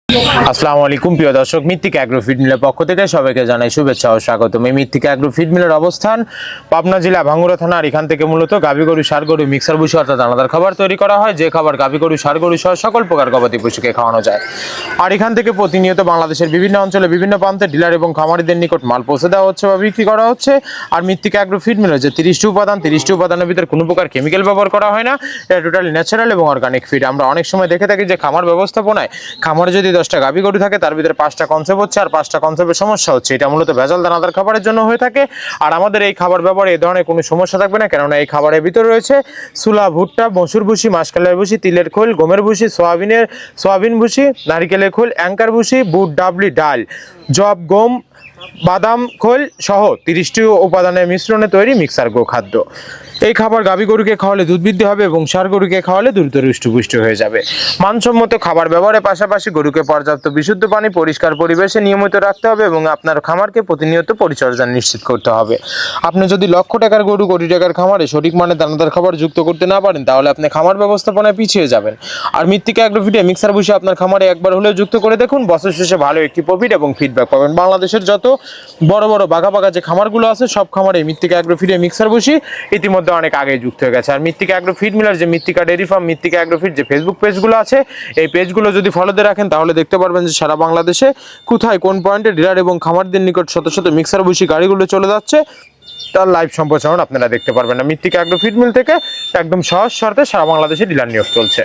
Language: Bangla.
আসসালামু আলাইকুম প্রিয় দর্শক, মৃত্তিকা অ্যাগ্রো ফিড মিলের পক্ষ থেকে সবাইকে জানাই শুভেচ্ছা ও স্বাগতম। এই মৃত্তিকা অ্যাগ্রো ফিড মিলের অবস্থান পাবনা জেলা ভাঙ্গুড়া থানা। আর এখান থেকে মূলত গাভী গরু, ষাঁড় গরু, মিক্সার ভুসি অর্থাৎ দানাদার খাবার তৈরি করা হয়, যে খাবার গাভী গরু, ষাঁড় গরু সহ সকল প্রকার গবাদি পশুকে খাওয়ানো যায়। আর এখান থেকে প্রতিনিয়ত বাংলাদেশের বিভিন্ন অঞ্চলে বিভিন্ন প্রান্তে ডিলার এবং খামারিদের নিকট মাল পৌঁছে দেওয়া হচ্ছে বা বিক্রি করা হচ্ছে। আর মৃত্তিকা অ্যাগ্রো ফিড মিলের যে 30টি উপাদানের ভিতরে কোনো প্রকার কেমিক্যাল ব্যবহার করা হয় না। এটা টোটালি ন্যাচারাল এবং অর্গানিক ফিড। আমরা অনেক সময় দেখে থাকি যে খামার ব্যবস্থাপনায় খামারে যদি 10টা গাভী গরু থাকে তার ভিতরে 5টা কনসেপ্ট হচ্ছে আর 5টা কনসেপ্টের সমস্যা হচ্ছে। এটা মূলত ভেজাল দানাদার খাবারের জন্য হয়ে থাকে। আর আমাদের এই খাবার ব্যবহারে এই ধরনের কোনো সমস্যা থাকবে না, কেননা এই খাবারের ভিতরে রয়েছে সুলা, ভুট্টা, মসুর ভুসি, মাসকলাইয়ের ভুসি, তিলের খোল, গমের ভুসি, সোয়াবিন ভুসি, নারিকেলের খোল, অ্যাঙ্কার ভুসি, বুট, ডাবলি, ডাল, জব, গম, বাদাম খোল সহ 30টি উপাদানের মিশ্রণে তৈরি মিক্সার গো খাদ্য। এই খাবার গাভী গরুকে খাওয়ালে দুধ বৃদ্ধি হবে এবং ষাঁড় গরুকে খাওয়ালে দ্রুত হৃষ্টপুষ্ট হয়ে যাবে। মানসম্মত খাবার ব্যবহারের পাশাপাশি গরুকে পর্যাপ্ত বিশুদ্ধ পানি, পরিষ্কার পরিবেশে নিয়মিত রাখতে হবে এবং আপনার খামারকে প্রতিনিয়ত পরিচর্যা নিশ্চিত করতে হবে। আপনি যদি লক্ষ টাকার গরু, কোটি টাকার খামারে সঠিক মানের দানাদার খাবার যুক্ত করতে না পারেন, তাহলে আপনি খামার ব্যবস্থাপনায় পিছিয়ে যাবেন। আর মৃত্তিকা অ্যাগ্রো ফিডে মিক্সার ভুসি আপনার খামারে একবার হলেও যুক্ত করে দেখুন, বছর শেষে ভালো একটি প্রফিট এবং ফিডব্যাক পাবেন। বাংলাদেশের যত বড় বড় বাঘা যে খামারগুলো আছে, সব খামারে মৃত্তিকা অ্যাগ্রো ফিডে মিক্সার ভুসি ইতিমধ্যে অনেক আগে যুক্ত হয়ে গেছে। আর মৃত্তিকা অ্যাগ্রো ফিড মিলার যে মৃত্তিকা ডেয়ারি ফার্ম, মৃত্তিকা অ্যাগ্রো ফিড যে ফেসবুক পেজগুলো আছে, এই পেজগুলো যদি ফলো দিয়ে রাখেন তাহলে দেখতে পারবেন যে সারা বাংলাদেশে কোথায় কোন পয়েন্টে ডিলার এবং খামারদের নিকট শত শত মিক্সার ভুসি গাড়িগুলো চলে যাচ্ছে, তার লাইভ সম্প্রচারণ আপনারা দেখতে পারবেন। না মৃত্তিকা অ্যাগ্রো ফিড মিল থেকে একদম সহজ শর্তে সারা বাংলাদেশে ডিলার নিয়োগ চলছে।